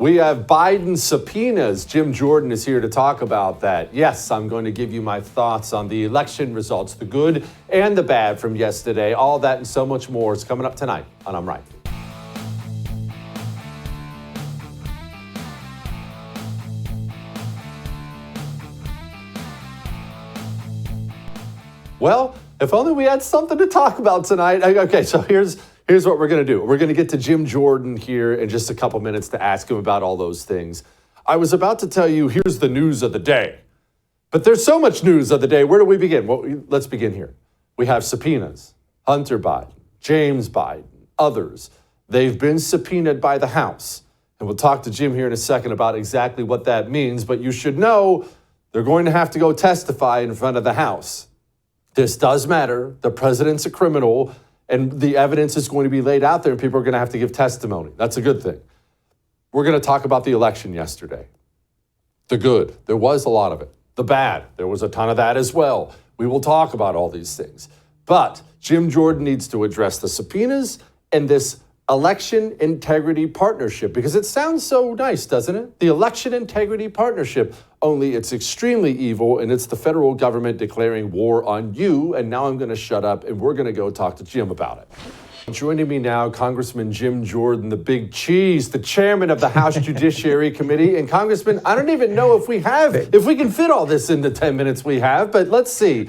We have Biden subpoenas. Jim Jordan is here to talk about that. Yes, I'm going to give you my thoughts on the election results, the good and the bad from yesterday. All that and so much more is coming up tonight on I'm Right. Well, if only we had something to talk about tonight. Okay, so here's what we're going to do. We're going to get to Jim Jordan here in just a couple minutes to ask him about all those things. I was about to tell you, here's the news of the day. But there's so much news of the day. Where do we begin? Well, let's begin here. We have subpoenas. Hunter Biden, James Biden, others. They've been subpoenaed by the House. And we'll talk to Jim here in a second about exactly what that means. But you should know they're going to have to go testify in front of the House. This does matter. The president's a criminal, and the evidence is going to be laid out there, and people are going to have to give testimony. That's a good thing. We're going to talk about the election yesterday. The good, there was a lot of it. The bad, there was a ton of that as well. We will talk about all these things. But Jim Jordan needs to address the subpoenas and this election integrity partnership, because it sounds so nice, doesn't it? The election integrity partnership, only it's extremely evil, and it's the federal government declaring war on you. And now I'm going to shut up, and we're going to go talk to Jim about it. Joining me now, Congressman Jim Jordan, the big cheese, the chairman of the House Judiciary Committee. And Congressman, I don't even know if we can fit all this in the 10 minutes we have, but let's see.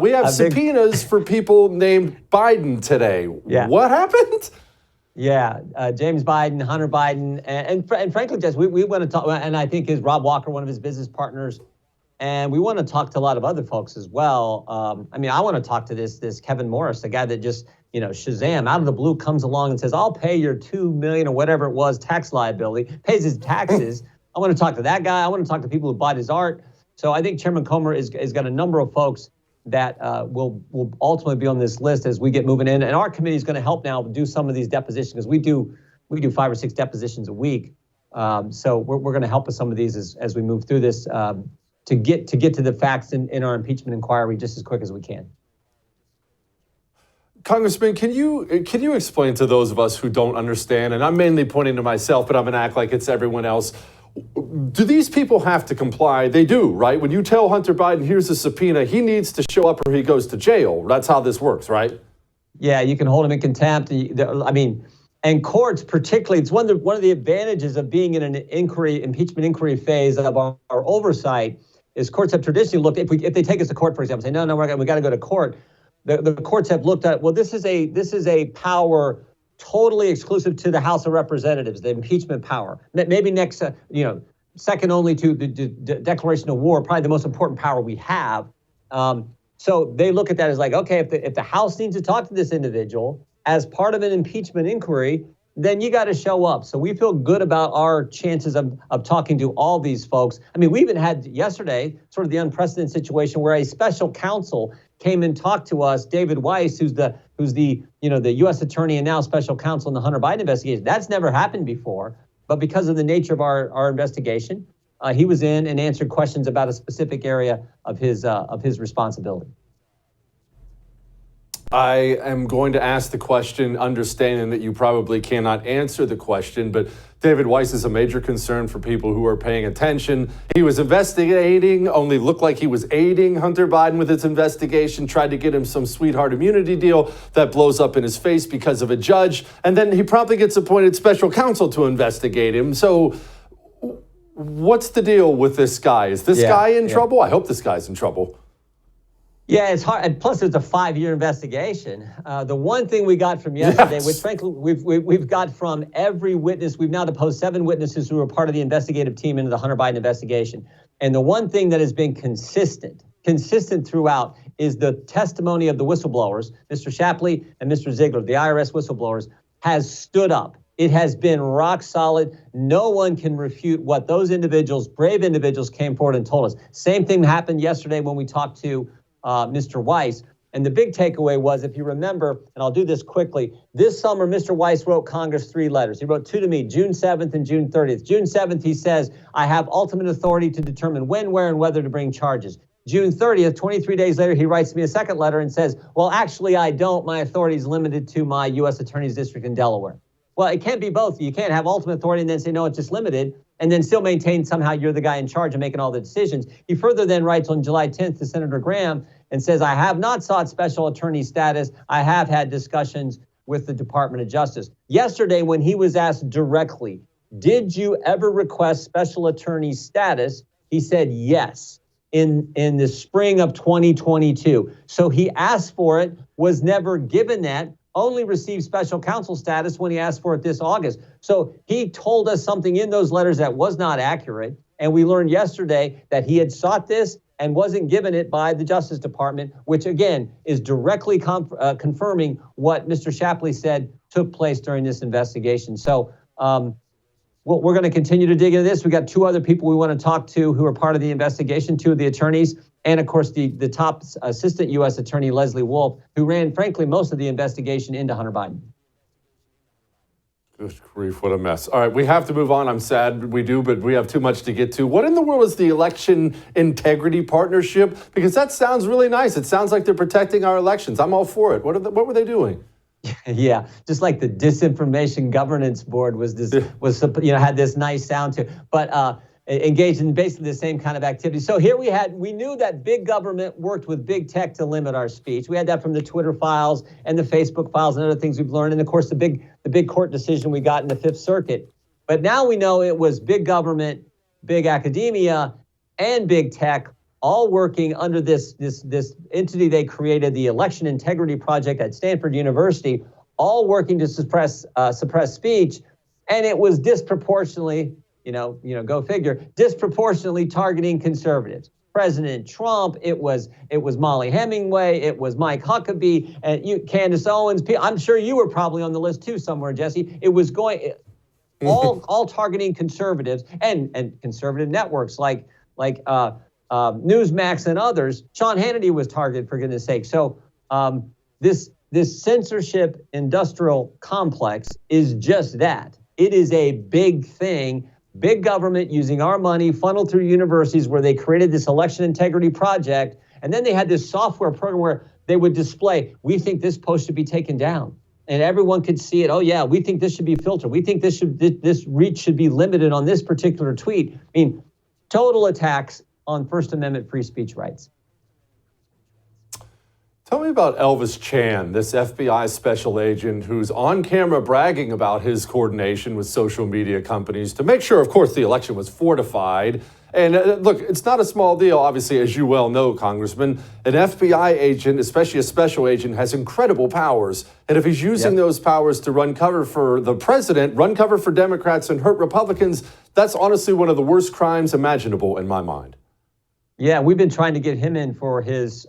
We have subpoenas for people named Biden today. Yeah. What happened? Yeah, James Biden, Hunter Biden, and frankly, Jess, we want to talk, and I think is Rob Walker, one of his business partners, and we want to talk to a lot of other folks as well. I want to talk to this Kevin Morris, the guy that just, Shazam, out of the blue comes along and says, I'll pay your $2 million or whatever it was, tax liability, pays his taxes. I want to talk to that guy. I want to talk to people who bought his art. So I think Chairman Comer has got a number of folks that will ultimately be on this list as we get moving in. And our committee is going to help now do some of these depositions, because we do 5 or 6 depositions a week. So we're going to help with some of these as we move through this to get to the facts in our impeachment inquiry just as quick as we can. Congressman, can you explain to those of us who don't understand, and I'm mainly pointing to myself, but I'm going to act like it's everyone else. Do these people have to comply? They do, right? When you tell Hunter Biden, here's a subpoena, he needs to show up or he goes to jail. That's how this works, right? Yeah, you can hold him in contempt. And courts particularly, it's one of the advantages of being in an impeachment inquiry phase of our oversight, is courts have traditionally looked, if they take us to court, for example, say, no, we got to go to court. The courts have looked at, well, this is a power totally exclusive to the House of Representatives, the impeachment power. Maybe next, second only to the declaration of war, probably the most important power we have. So they look at that as like, okay, if the House needs to talk to this individual as part of an impeachment inquiry, then you got to show up. So we feel good about our chances of talking to all these folks. We even had yesterday sort of the unprecedented situation where a special counsel came and talked to us, David Weiss, who's the U.S. attorney and now special counsel in the Hunter Biden investigation. That's never happened before, but because of the nature of our investigation, he was in and answered questions about a specific area of his responsibility. I am going to ask the question, understanding that you probably cannot answer the question, but David Weiss is a major concern for people who are paying attention. He was investigating, only looked like he was aiding Hunter Biden with his investigation, tried to get him some sweetheart immunity deal that blows up in his face because of a judge, and then he promptly gets appointed special counsel to investigate him. So what's the deal with this guy? Is this guy in trouble? I hope this guy's in trouble. Yeah, it's hard. And plus, it's a 5-year investigation. The one thing we got from yesterday, which frankly we've got from every witness, we've now deposed 7 witnesses who were part of the investigative team into the Hunter Biden investigation. And the one thing that has been consistent throughout is the testimony of the whistleblowers, Mr. Shapley and Mr. Ziegler, the IRS whistleblowers, has stood up. It has been rock solid. No one can refute what those individuals, brave individuals, came forward and told us. Same thing happened yesterday when we talked to Mr. Weiss. And the big takeaway was, if you remember, and I'll do this quickly, this summer, Mr. Weiss wrote Congress 3 letters. He wrote 2 to me, June 7th and June 30th. June 7th, he says, I have ultimate authority to determine when, where, and whether to bring charges. June 30th, 23 days later, he writes me a second letter and says, well, actually, I don't. My authority is limited to my U.S. Attorney's District in Delaware. Well, it can't be both. You can't have ultimate authority and then say, no, it's just limited, and then still maintain somehow you're the guy in charge of making all the decisions. He further then writes on July 10th to Senator Graham and says, I have not sought special attorney status. I have had discussions with the Department of Justice. Yesterday, when he was asked directly, did you ever request special attorney status? He said yes, in the spring of 2022. So he asked for it, was never given that, only received special counsel status when he asked for it this August. So he told us something in those letters that was not accurate. And we learned yesterday that he had sought this and wasn't given it by the Justice Department, which again is directly confirming what Mr. Shapley said took place during this investigation. So we're going to continue to dig into this. We got two other people we want to talk to who are part of the investigation, two of the attorneys, and of course the top assistant U.S. attorney, Leslie Wolf, who ran, frankly, most of the investigation into Hunter Biden. Good grief, what a mess. All right, we have to move on. I'm sad we do, but we have too much to get to. What in the world is the Election Integrity Partnership? Because that sounds really nice. It sounds like they're protecting our elections. I'm all for it. What were they doing? Yeah, just like the Disinformation Governance Board had this nice sound to it, but engaged in basically the same kind of activity. So here we knew that big government worked with big tech to limit our speech. We had that from the Twitter files and the Facebook files and other things we've learned, and of course the big court decision we got in the Fifth Circuit. But now we know it was big government, big academia, and big tech all working under this entity they created, the Election Integrity Project at Stanford University, all working to suppress speech, and it was disproportionately, go figure, disproportionately targeting conservatives. President Trump, it was Molly Hemingway, it was Mike Huckabee, and Candace Owens. I'm sure you were probably on the list too somewhere, Jesse. It was going all targeting conservatives and conservative networks like Newsmax and others. Sean Hannity was targeted, for goodness sake. So this censorship industrial complex is just that. It is a big thing. Big government using our money funneled through universities where they created this election integrity project. And then they had this software program where they would display, we think this post should be taken down. And everyone could see it. Oh, yeah, we think this should be filtered. We think this reach should be limited on this particular tweet. I mean, total attacks on First Amendment free speech rights. Tell me about Elvis Chan, this FBI special agent who's on camera bragging about his coordination with social media companies to make sure, of course, the election was fortified. And look, it's not a small deal, obviously, as you well know, Congressman. An FBI agent, especially a special agent, has incredible powers. And if he's using those powers to run cover for the president, run cover for Democrats and hurt Republicans, that's honestly one of the worst crimes imaginable in my mind. Yeah, we've been trying to get him in for his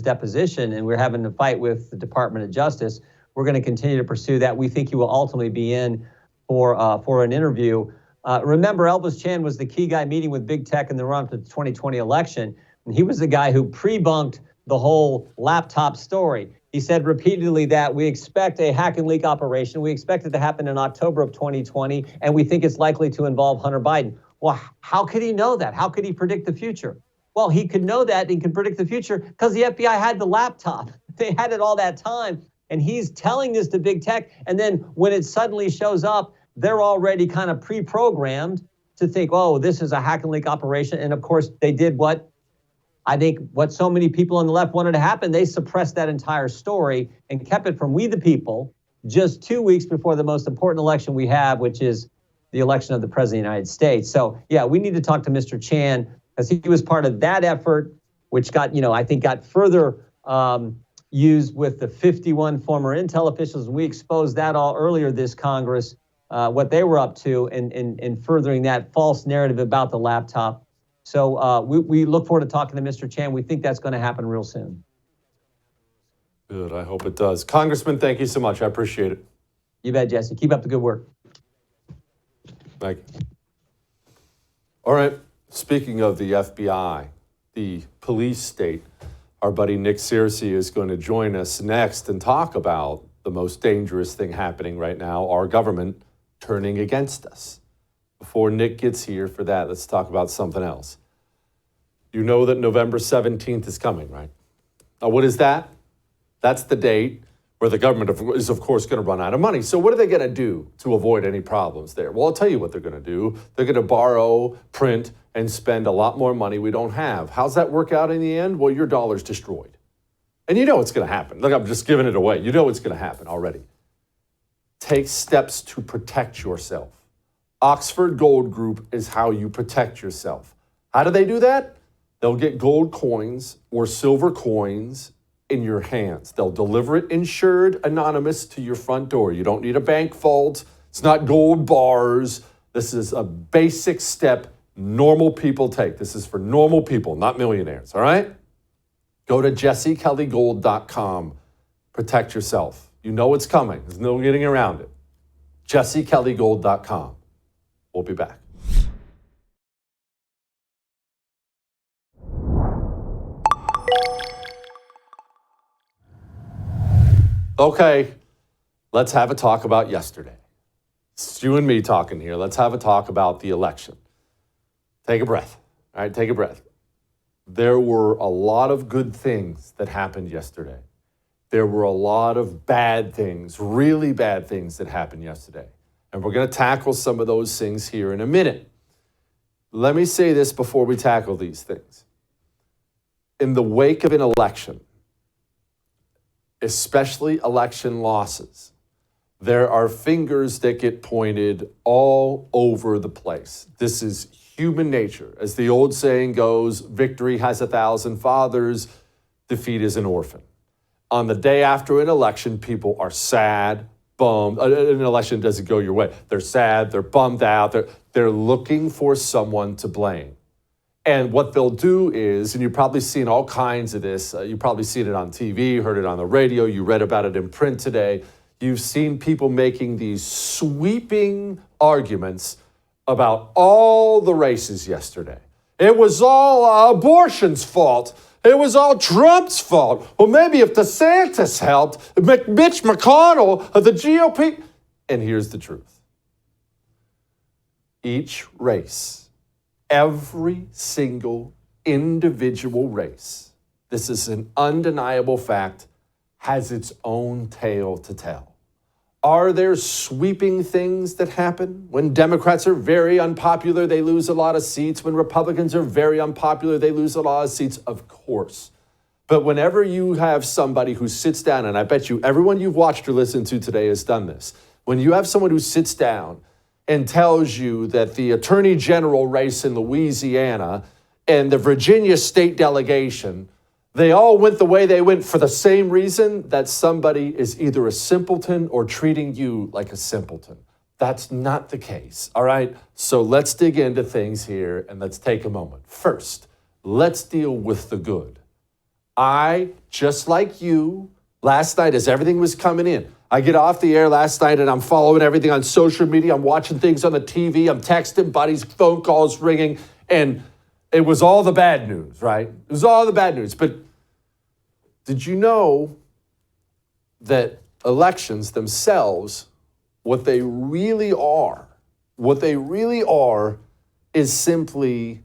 deposition, and we're having a fight with the Department of Justice. We're going to continue to pursue that. We think he will ultimately be in for an interview. Remember, Elvis Chan was the key guy meeting with big tech in the run for the 2020 election, and he was the guy who pre-bunked the whole laptop story. He said repeatedly that we expect a hack and leak operation. We expect it to happen in October of 2020, and we think it's likely to involve Hunter Biden. Well, how could he know that? How could he predict the future? Well, he could know that, he could predict the future because the FBI had the laptop. They had it all that time. And he's telling this to big tech. And then when it suddenly shows up, they're already kind of pre-programmed to think, oh, this is a hack and leak operation. And of course, they did what so many people on the left wanted to happen. They suppressed that entire story and kept it from we the people just 2 weeks before the most important election we have, which is the election of the President of the United States. So, yeah, we need to talk to Mr. Chan, because he was part of that effort, which got further used with the 51 former intel officials. We exposed that all earlier this Congress, what they were up to in furthering that false narrative about the laptop. So we look forward to talking to Mr. Chan. We think that's going to happen real soon. Good. I hope it does. Congressman, thank you so much. I appreciate it. You bet, Jesse. Keep up the good work. Thank you. All right. Speaking of the FBI, the police state, our buddy Nick Searcy is going to join us next and talk about the most dangerous thing happening right now, our government turning against us. Before Nick gets here for that, let's talk about something else. You know that November 17th is coming, right? Now, what is that? That's the date where the government is, of course, going to run out of money. So what are they going to do to avoid any problems there? Well, I'll tell you what they're going to do. They're going to borrow, print, and spend a lot more money we don't have. How's that work out in the end? Well, your dollar's destroyed. And you know it's going to happen. Look, I'm just giving it away. You know it's going to happen already. Take steps to protect yourself. Oxford Gold Group is how you protect yourself. How do they do that? They'll get gold coins or silver coins in your hands. They'll deliver it insured, anonymous to your front door. You don't need a bank vault. It's not gold bars. This is a basic step normal people take. This is for normal people, not millionaires, all right? Go to jessekellygold.com. Protect yourself. You know it's coming. There's no getting around it. jessekellygold.com. We'll be back. Okay, let's have a talk about yesterday. It's you and me talking here. Let's have a talk about the election. Take a breath. All right, take a breath. There were a lot of good things that happened yesterday. There were a lot of bad things, really bad things that happened yesterday. And we're going to tackle some of those things here in a minute. Let me say this before we tackle these things. In the wake of an election, especially election losses, there are fingers that get pointed all over the place. This is human nature. As the old saying goes, victory has 1,000 fathers, defeat is an orphan. On the day after an election, people are sad, bummed. An election doesn't go your way. They're sad, they're bummed out, they're looking for someone to blame. And what they'll do is, and you've probably seen all kinds of this, you've probably seen it on TV, heard it on the radio, you read about it in print today. You've seen people making these sweeping arguments about all the races yesterday. It was all abortion's fault. It was all Trump's fault. Well, maybe if DeSantis helped, Mitch McConnell of the GOP. And here's the truth. Each race, every single individual race, this is an undeniable fact, has its own tale to tell. Are there sweeping things that happen? When Democrats are very unpopular, they lose a lot of seats. When Republicans are very unpopular, they lose a lot of seats, of course. But whenever you have somebody who sits down, and I bet you everyone you've watched or listened to today has done this, when you have someone who sits down and tells you that the Attorney General race in Louisiana and the Virginia state delegation, they all went the way they went for the same reason, that somebody is either a simpleton or treating you like a simpleton. That's not the case, all right? So let's dig into things here and let's take a moment. First, let's deal with the good. I, just like you, last night as everything was coming in, I get off the air last night and I'm following everything on social media. I'm watching things on the TV. I'm texting buddies, phone calls ringing, and it was all the bad news, right? It was all the bad news. But did you know that elections themselves, what they really are is simply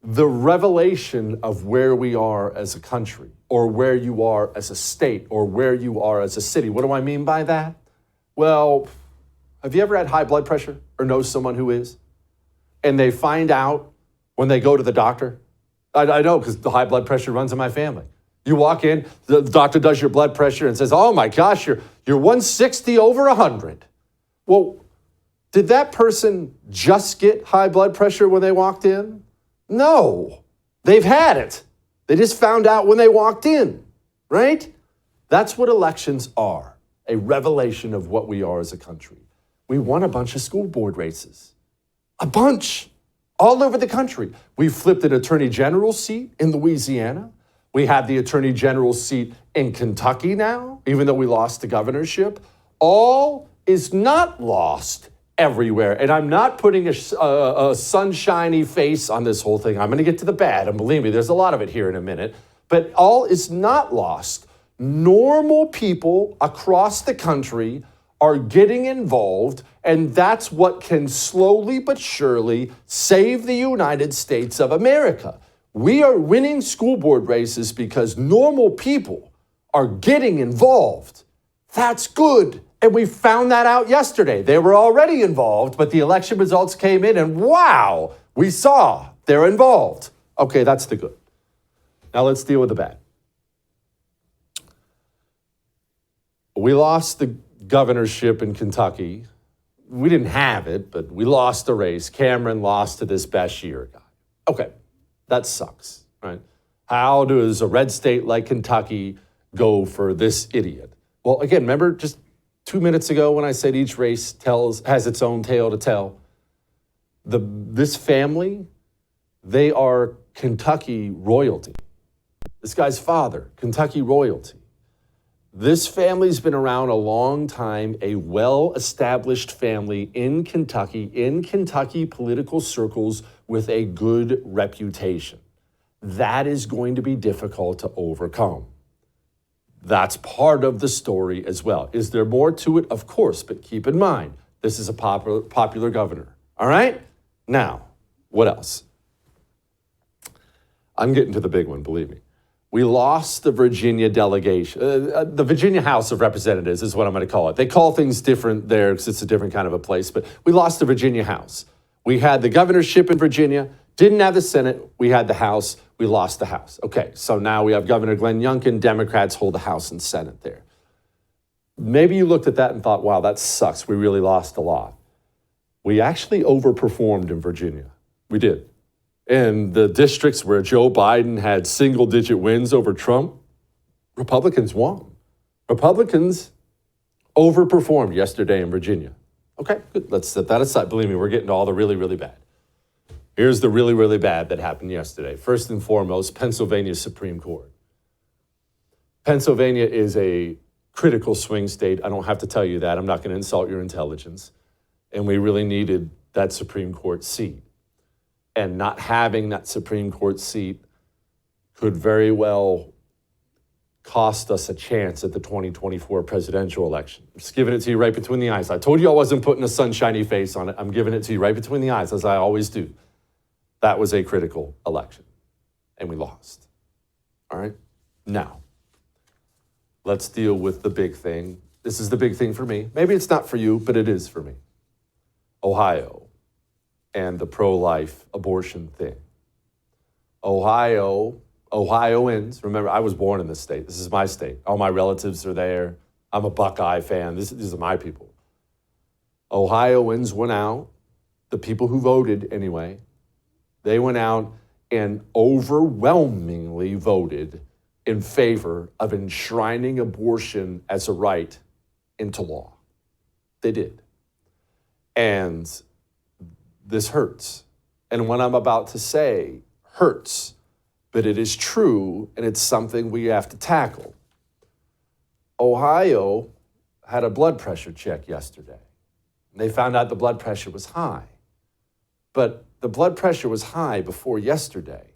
the revelation of where we are as a country, or where you are as a state, or where you are as a city. What do I mean by that? Well, have you ever had high blood pressure or know someone who is? And they find out when they go to the doctor? I know, because the high blood pressure runs in my family. You walk in, the doctor does your blood pressure and says, oh my gosh, you're 160 over 100. Well, did that person just get high blood pressure when they walked in? No, they've had it. They just found out when they walked in, right? That's what elections are, a revelation of what we are as a country. We won a bunch of school board races, a bunch, all over the country. We flipped an attorney general seat in Louisiana. We have the attorney general seat in Kentucky now, even though we lost the governorship. All is not lost everywhere. And I'm not putting a sunshiny face on this whole thing. I'm going to get to the bad, and believe me, there's a lot of it here in a minute. But all is not lost. Normal people across the country are getting involved, and that's what can slowly but surely save the United States of America. We are winning school board races because normal people are getting involved. That's good. And we found that out yesterday. They were already involved, but the election results came in and wow, we saw they're involved. Okay, that's the good. Now let's deal with the bad. We lost the governorship in Kentucky. We didn't have it, but we lost the race. Cameron lost to this Bashir guy. Okay, that sucks, right? How does a red state like Kentucky go for this idiot? Well, again, remember just 2 minutes ago when I said each race has its own tale to tell? This family, they are Kentucky royalty. This guy's father, Kentucky royalty. This family's been around a long time, a well-established family in Kentucky political circles with a good reputation. That is going to be difficult to overcome. That's part of the story as well. Is there more to it? Of course, but keep in mind, this is a popular governor. All right? Now, what else? I'm getting to the big one, believe me. We lost the Virginia delegation. The Virginia House of Representatives is what I'm going to call it. They call things different there because it's a different kind of a place, but we lost the Virginia House. We had the governorship in Virginia, didn't have the Senate, we had the House, we lost the House. Okay, so now we have Governor Glenn Youngkin, Democrats hold the House and Senate there. Maybe you looked at that and thought, wow, that sucks, we really lost a lot. We actually overperformed in Virginia. We did. In the districts where Joe Biden had single-digit wins over Trump, Republicans won. Republicans overperformed yesterday in Virginia. Okay, good. Let's set that aside. Believe me, we're getting to all the really, really bad. Here's the really, really bad that happened yesterday. First and foremost, Pennsylvania's Supreme Court. Pennsylvania is a critical swing state. I don't have to tell you that. I'm not going to insult your intelligence. And we really needed that Supreme Court seat. And not having that Supreme Court seat could very well cost us a chance at the 2024 presidential election. I'm just giving it to you right between the eyes. I told you I wasn't putting a sunshiny face on it. I'm giving it to you right between the eyes, as I always do. That was a critical election, and we lost. All right? Now, let's deal with the big thing. This is the big thing for me. Maybe it's not for you, but it is for me. Ohio and the pro-life abortion thing. Ohioans, remember, I was born in this state. This is my state. All my relatives are there. I'm a Buckeye fan. These are my people. Ohioans went out, the people who voted anyway, they went out and overwhelmingly voted in favor of enshrining abortion as a right into law. They did. And this hurts. And what I'm about to say hurts, but it is true, and it's something we have to tackle. Ohio had a blood pressure check yesterday. They found out the blood pressure was high. But the blood pressure was high before yesterday.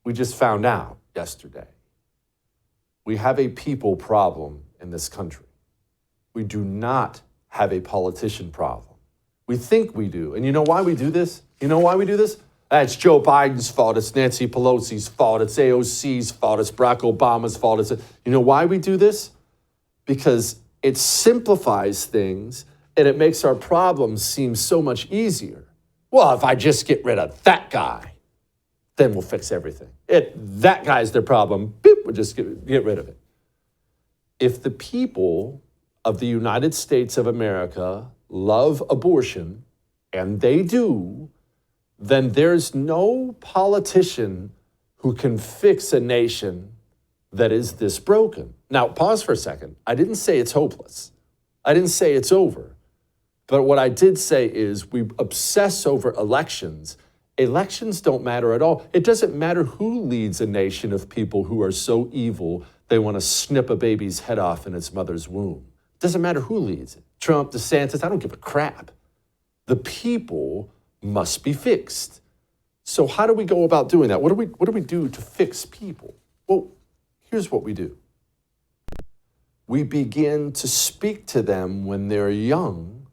We just found out yesterday. We have a people problem in this country. We do not have a politician problem. We think we do. And you know why we do this? You know why we do this? It's Joe Biden's fault. It's Nancy Pelosi's fault. It's AOC's fault. It's Barack Obama's fault. You know why we do this? Because it simplifies things and it makes our problems seem so much easier. Well, if I just get rid of that guy, then we'll fix everything. That guy's the problem. Boop, we'll just get rid of it. If the people of the United States of America love abortion, and they do, then there's no politician who can fix a nation that is this broken. Now, pause for a second. I didn't say it's hopeless. I didn't say it's over. But what I did say is we obsess over elections. Elections don't matter at all. It doesn't matter who leads a nation of people who are so evil they want to snip a baby's head off in its mother's womb. It doesn't matter who leads it. Trump, DeSantis, I don't give a crap. The people must be fixed. So how do we go about doing that? What do we do to fix people? Well, here's what we do. We begin to speak to them when they're young.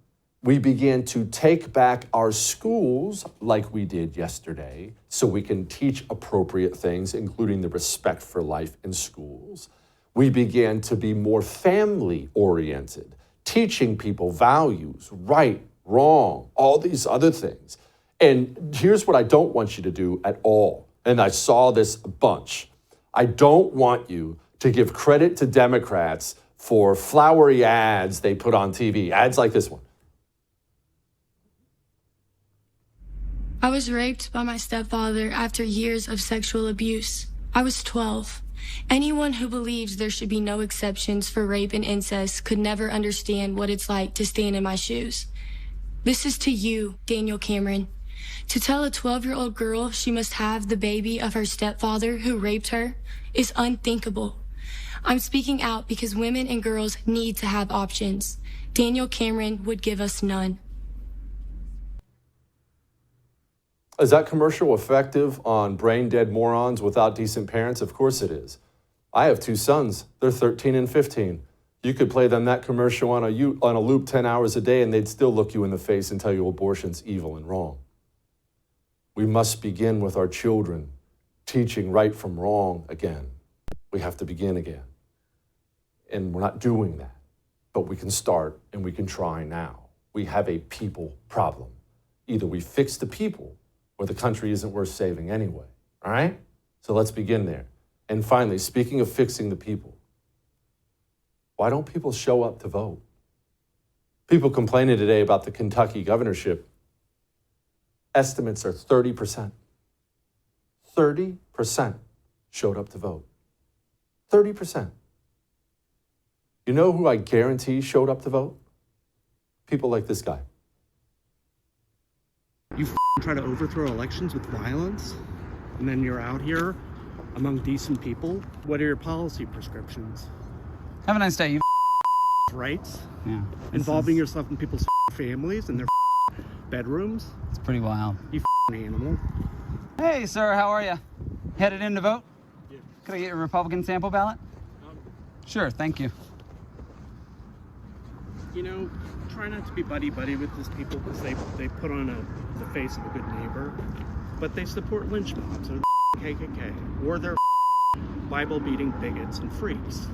We begin to take back our schools like we did yesterday so we can teach appropriate things, including the respect for life in schools. We began to be more family-oriented, teaching people values, right, wrong, all these other things. And here's what I don't want you to do at all. And I saw this a bunch. I don't want you to give credit to Democrats for flowery ads they put on TV, ads like this one. I was raped by my stepfather after years of sexual abuse. I was 12. Anyone who believes there should be no exceptions for rape and incest could never understand what it's like to stand in my shoes. This is to you, Daniel Cameron. To tell a 12-year-old girl she must have the baby of her stepfather who raped her is unthinkable. I'm speaking out because women and girls need to have options. Daniel Cameron would give us none. Is that commercial effective on brain-dead morons without decent parents? Of course it is. I have two sons. They're 13 and 15. You could play them that commercial on a loop 10 hours a day and they'd still look you in the face and tell you abortion's evil and wrong. We must begin with our children, teaching right from wrong again. We have to begin again. And we're not doing that, but we can start and we can try now. We have a people problem. Either we fix the people or the country isn't worth saving anyway, all right? So let's begin there. And finally, speaking of fixing the people, why don't people show up to vote? People complaining today about the Kentucky governorship. Estimates are 30%. 30% showed up to vote. 30%. You know who I guarantee showed up to vote? People like this guy. You try to overthrow elections with violence, and then you're out here among decent people. What are your policy prescriptions? Have a nice day, you Rights? Yeah. Involving yourself in people's families and their bedrooms? It's pretty wild. You animal. Hey, sir, how are you? Headed in to vote? Yeah. Could I get your Republican sample ballot? Sure, thank you. You know, try not to be buddy-buddy with these people because they put on the face of a good neighbor, but they support lynch mobs or KKK, or they're Bible-beating bigots and freaks.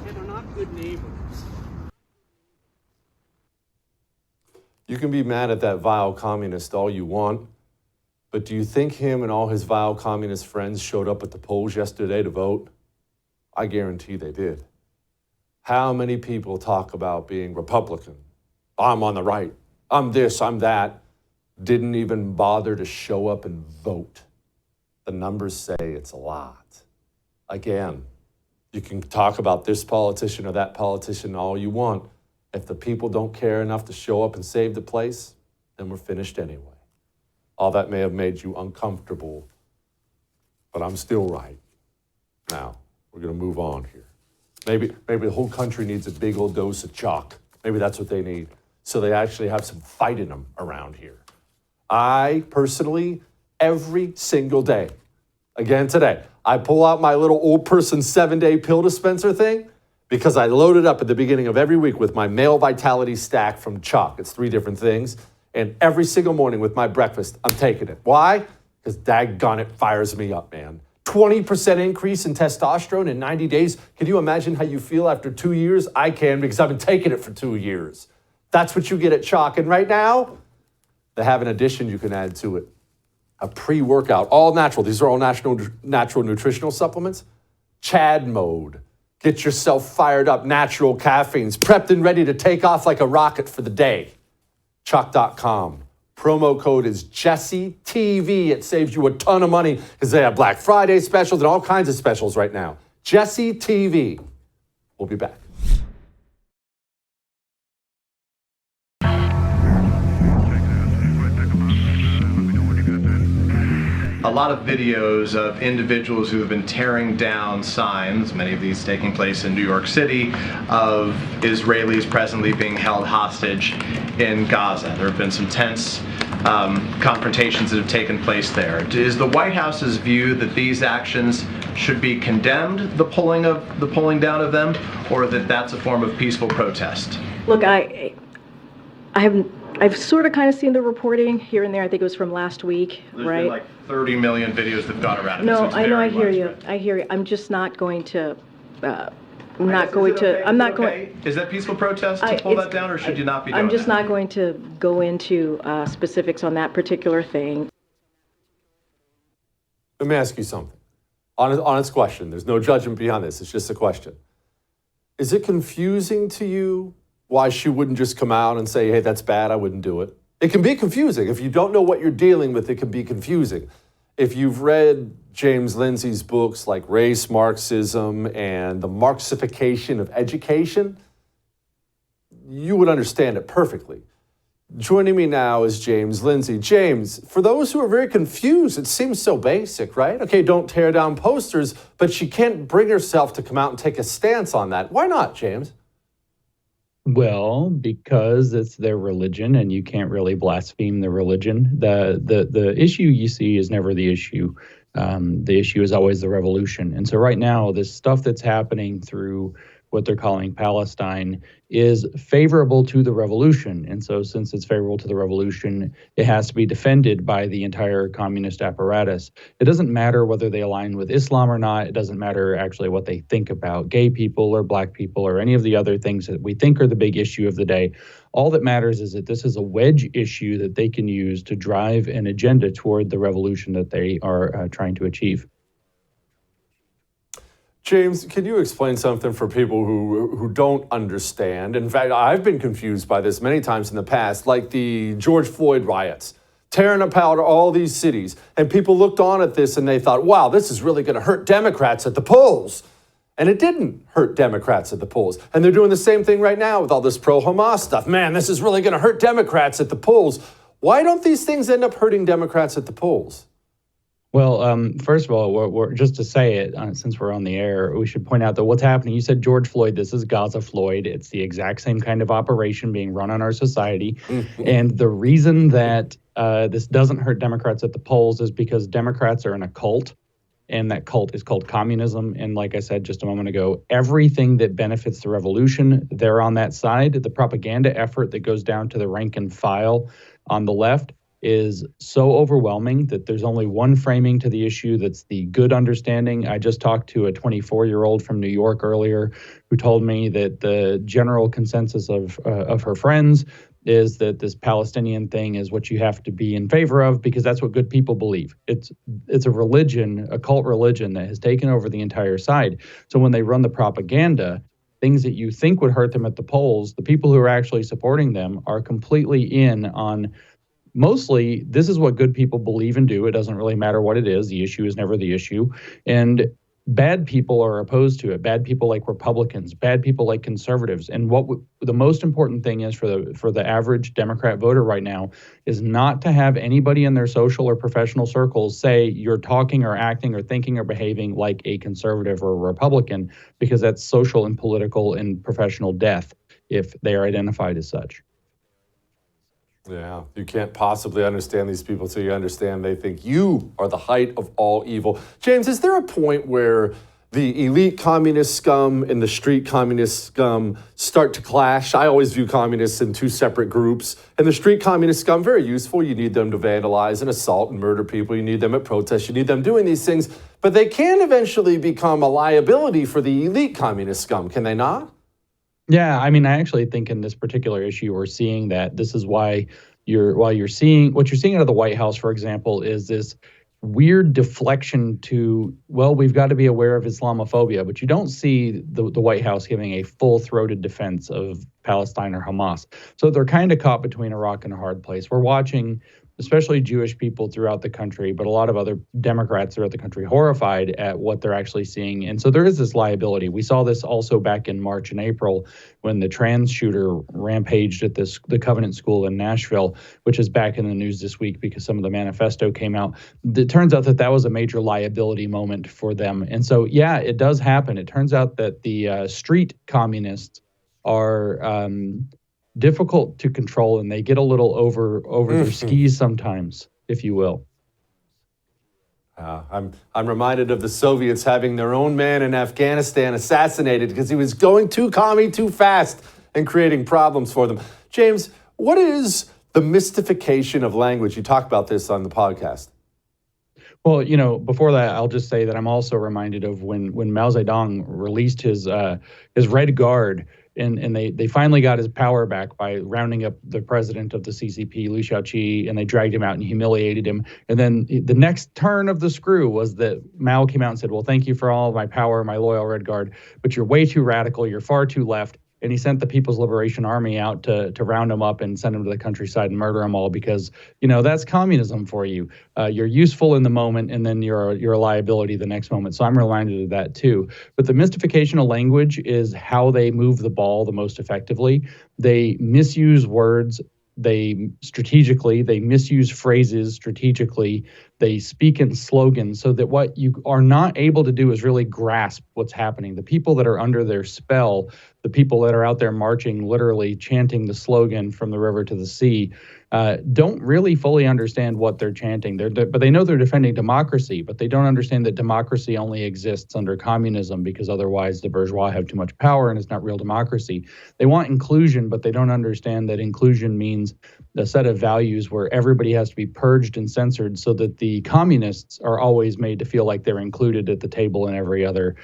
Yeah, they're not good neighbors. You can be mad at that vile communist all you want, but do you think him and all his vile communist friends showed up at the polls yesterday to vote? I guarantee they did. How many people talk about being Republican? I'm on the right. I'm this, I'm that. Didn't even bother to show up and vote. The numbers say it's a lot. Again, you can talk about this politician or that politician all you want. If the people don't care enough to show up and save the place, then we're finished anyway. All that may have made you uncomfortable, but I'm still right. Now, we're going to move on here. Maybe the whole country needs a big old dose of chalk. Maybe that's what they need, so they actually have some fight in them around here. I personally, every single day, again today, I pull out my little old person 7-day pill dispenser thing because I load it up at the beginning of every week with my male vitality stack from Chalk. It's 3 different things. And every single morning with my breakfast, I'm taking it. Why? Because daggone it fires me up, man. 20% increase in testosterone in 90 days. Can you imagine how you feel after 2 years? I can, because I've been taking it for 2 years. That's what you get at Chalk. And right now, they have an addition you can add to it. A pre-workout, all natural. These are all natural nutritional supplements. Chad mode. Get yourself fired up. Natural caffeines. Prepped and ready to take off like a rocket for the day. Chalk.com. Promo code is JesseTV. It saves you a ton of money because they have Black Friday specials and all kinds of specials right now. JesseTV. We'll be back. A lot of videos of individuals who have been tearing down signs, many of these taking place in New York City, of Israelis presently being held hostage in Gaza. There have been some tense confrontations that have taken place there. Is the White House's view that these actions should be condemned, the pulling down of them, or that that's a form of peaceful protest? Look, I have I've sort of kind of seen the reporting here and there. I think it was from last week, There's right? been like 30 million videos that have gone around. No, So it's I know, I very hear you. widespread. I hear you. I'm just not going to, I'm I not guess, going is it okay? to, I'm Is not it going. okay? Is that peaceful protest to pull that down, or should you not be doing I'm just that? not going to go into specifics on that particular thing. Let me ask you something. On its question, there's no judgment beyond this. It's just a question. Is it confusing to you why she wouldn't just come out and say, hey, that's bad, I wouldn't do it? It can be confusing. If you don't know what you're dealing with, it can be confusing. If you've read James Lindsay's books like Race, Marxism, and the Marxification of Education, you would understand it perfectly. Joining me now is James Lindsay. James, for those who are very confused, it seems so basic, right? Okay, don't tear down posters, but she can't bring herself to come out and take a stance on that. Why not, James? Well, because it's their religion and you can't really blaspheme the religion. The issue you see is never the issue. The issue is always the revolution. And so right now, this stuff that's happening through what they're calling Palestine is favorable to the revolution. And so since it's favorable to the revolution, it has to be defended by the entire communist apparatus. It doesn't matter whether they align with Islam or not. It doesn't matter actually what they think about gay people or black people or any of the other things that we think are the big issue of the day. All that matters is that this is a wedge issue that they can use to drive an agenda toward the revolution that they are trying to achieve. James, can you explain something for people who don't understand? In fact, I've been confused by this many times in the past, like the George Floyd riots, tearing apart all these cities. And people looked on at this and they thought, wow, this is really going to hurt Democrats at the polls. And it didn't hurt Democrats at the polls. And they're doing the same thing right now with all this pro-Hamas stuff. Man, this is really going to hurt Democrats at the polls. Why don't these things end up hurting Democrats at the polls? Well, first of all, we're just to say it, since we're on the air, we should point out that what's happening, you said George Floyd, this is Gaza Floyd. It's the exact same kind of operation being run on our society. And the reason that this doesn't hurt Democrats at the polls is because Democrats are in a cult, and that cult is called communism. And like I said just a moment ago, everything that benefits the revolution, they're on that side. The propaganda effort that goes down to the rank and file on the left is so overwhelming that there's only one framing to the issue that's the good understanding. I just talked to a 24-year-old from New York earlier who told me that the general consensus of her friends is that this Palestinian thing is what you have to be in favor of because that's what good people believe. It's a religion, a cult religion that has taken over the entire side. So when they run the propaganda, things that you think would hurt them at the polls, the people who are actually supporting them are completely in on mostly, this is what good people believe and do. It doesn't really matter what it is. The issue is never the issue. And bad people are opposed to it. Bad people like Republicans, bad people like conservatives. And what the most important thing is for the average Democrat voter right now is not to have anybody in their social or professional circles say you're talking or acting or thinking or behaving like a conservative or a Republican, because that's social and political and professional death if they are identified as such. Yeah, you can't possibly understand these people till you understand they think you are the height of all evil. James, is there a point where the elite communist scum and the street communist scum start to clash? I always view communists in two separate groups. And the street communist scum, very useful. You need them to vandalize and assault and murder people. You need them at protests. You need them doing these things. But they can eventually become a liability for the elite communist scum, can they not? Yeah, I mean, I actually think in this particular issue, we're seeing that this is why you're seeing what you're seeing out of the White House, for example, is this weird deflection to, well, we've got to be aware of Islamophobia, but you don't see the White House giving a full-throated defense of Palestine or Hamas. So they're kind of caught between a rock and a hard place. We're watching, especially Jewish people throughout the country, but a lot of other Democrats throughout the country horrified at what they're actually seeing. And so there is this liability. We saw this also back in March and April when the trans shooter rampaged at the Covenant School in Nashville, which is back in the news this week because some of the manifesto came out. It turns out that was a major liability moment for them. And so, yeah, it does happen. It turns out that the street communists are difficult to control, and they get a little over their skis sometimes, if you will. I'm reminded of the Soviets having their own man in Afghanistan assassinated because he was going too commie too fast and creating problems for them. James, what is the mystification of language. You talk about this on the podcast. Well, before that, I'll just say that I'm also reminded of when Mao Zedong released his Red Guard, and they finally got his power back by rounding up the president of the CCP, Liu Shaoqi, and they dragged him out and humiliated him. And then the next turn of the screw was that Mao came out and said, well, thank you for all of my power, my loyal Red Guard, but you're way too radical, you're far too left. And he sent the People's Liberation Army out to round them up and send them to the countryside and murder them all because, that's communism for you. You're useful in the moment, and then you're a liability the next moment. So I'm reminded of that too. But the mystification of language is how they move the ball the most effectively. They misuse words. They misuse phrases strategically. They speak in slogans so that what you are not able to do is really grasp what's happening. The people that are under their spell, the people that are out there marching, literally chanting the slogan from the river to the sea, don't really fully understand what they're chanting. But they know they're defending democracy, but they don't understand that democracy only exists under communism because otherwise the bourgeois have too much power and it's not real democracy. They want inclusion, but they don't understand that inclusion means a set of values where everybody has to be purged and censored so that the communists are always made to feel like they're included at the table in every other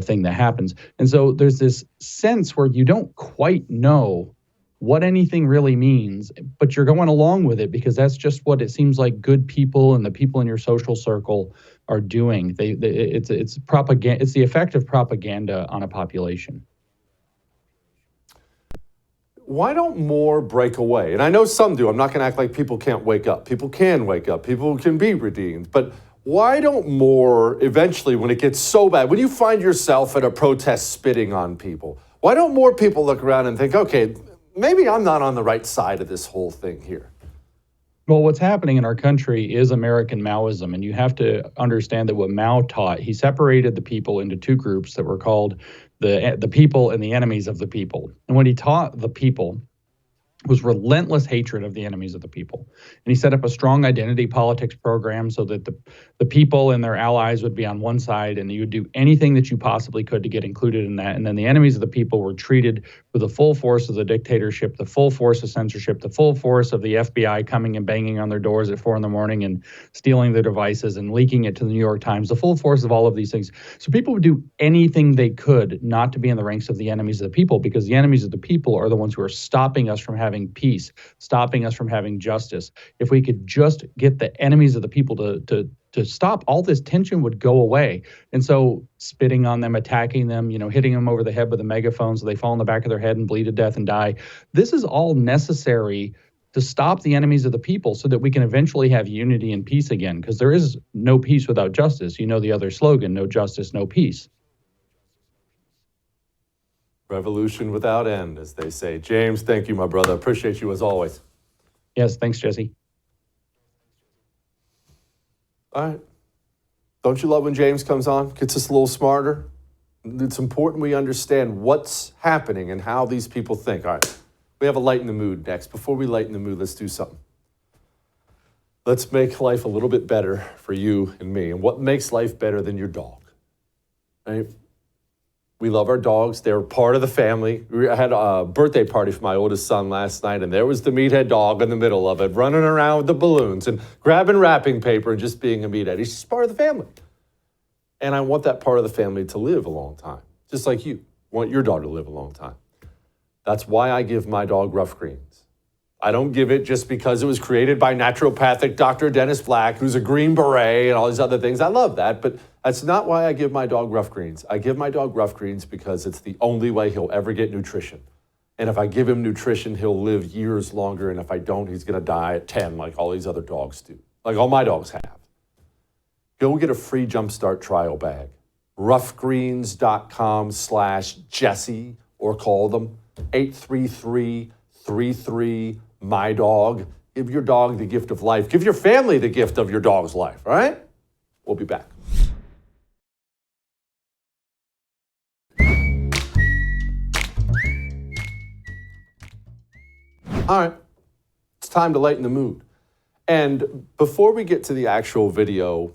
thing that happens. And so there's this sense where you don't quite know what anything really means, but you're going along with it because that's just what it seems like good people and the people in your social circle are doing. It's propaganda. It's the effect of propaganda on a population. Why don't more break away? And I know some do. I'm not going to act like people can't wake up. People can wake up. People can be redeemed. But why don't more eventually, when it gets so bad, when you find yourself at a protest spitting on people, why don't more people look around and think, okay, maybe I'm not on the right side of this whole thing here? Well, what's happening in our country is American Maoism, and you have to understand that what Mao taught, he separated the people into two groups that were called the people and the enemies of the people. And what he taught the people was relentless hatred of the enemies of the people. And he set up a strong identity politics program so that the people and their allies would be on one side, and you would do anything that you possibly could to get included in that. And then the enemies of the people were treated with the full force of the dictatorship, the full force of censorship, the full force of the FBI coming and banging on their doors at 4 a.m. and stealing their devices and leaking it to the New York Times, the full force of all of these things. So people would do anything they could not to be in the ranks of the enemies of the people, because the enemies of the people are the ones who are stopping us from having peace, stopping us from having justice. If we could just get the enemies of the people to stop, all this tension would go away. And so spitting on them, attacking them, hitting them over the head with a megaphone so they fall on the back of their head and bleed to death and die. This is all necessary to stop the enemies of the people so that we can eventually have unity and peace again, because there is no peace without justice. The other slogan, no justice, no peace. Revolution without end, as they say. James, thank you, my brother. Appreciate you as always. Yes, thanks, Jesse. All right. Don't you love when James comes on, gets us a little smarter? It's important we understand what's happening and how these people think. All right. We have a lighten the mood next. Before we lighten the mood, let's do something. Let's make life a little bit better for you and me. And what makes life better than your dog? Right? We love our dogs. They're part of the family. I had a birthday party for my oldest son last night, and there was the meathead dog in the middle of it, running around with the balloons and grabbing wrapping paper and just being a meathead. He's just part of the family. And I want that part of the family to live a long time, just like you want your dog to live a long time. That's why I give my dog Rough Greens. I don't give it just because it was created by naturopathic Dr. Dennis Black, who's a Green Beret and all these other things. I love that, but that's not why I give my dog Rough Greens. I give my dog Rough Greens because it's the only way he'll ever get nutrition. And if I give him nutrition, he'll live years longer. And if I don't, he's going to die at 10 like all these other dogs do, like all my dogs have. Go get a free Jumpstart trial bag. roughgreens.com/Jesse or call them 833-33-MY-DOG. Give your dog the gift of life. Give your family the gift of your dog's life, all right? We'll be back. All right, it's time to lighten the mood. And before we get to the actual video,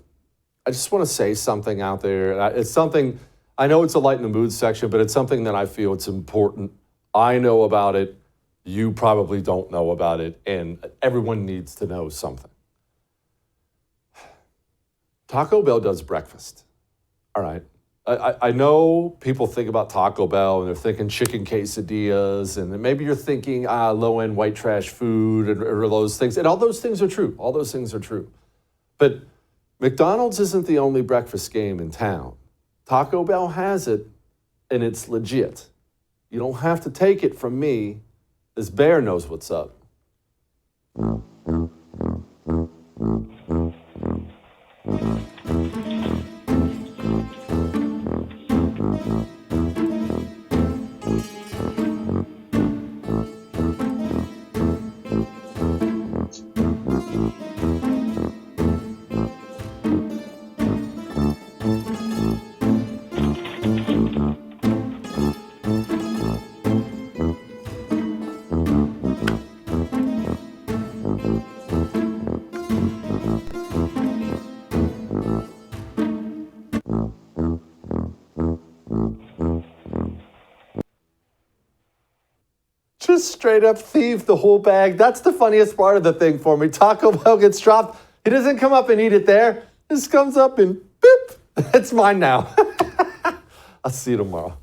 I just want to say something out there. It's something, I know it's a lighten the mood section, but it's something that I feel it's important. I know about it. You probably don't know about it, and everyone needs to know something. Taco Bell does breakfast. All right. I know people think about Taco Bell and they're thinking chicken quesadillas, and then maybe you're thinking low-end white trash food or those things. And all those things are true. All those things are true. But McDonald's isn't the only breakfast game in town. Taco Bell has it, and it's legit. You don't have to take it from me. This bear knows what's up. Just straight up thieve the whole bag. That's the funniest part of the thing for me. Taco Bell gets dropped. He doesn't come up and eat it there. This comes up and boop. It's mine now. I'll see you tomorrow.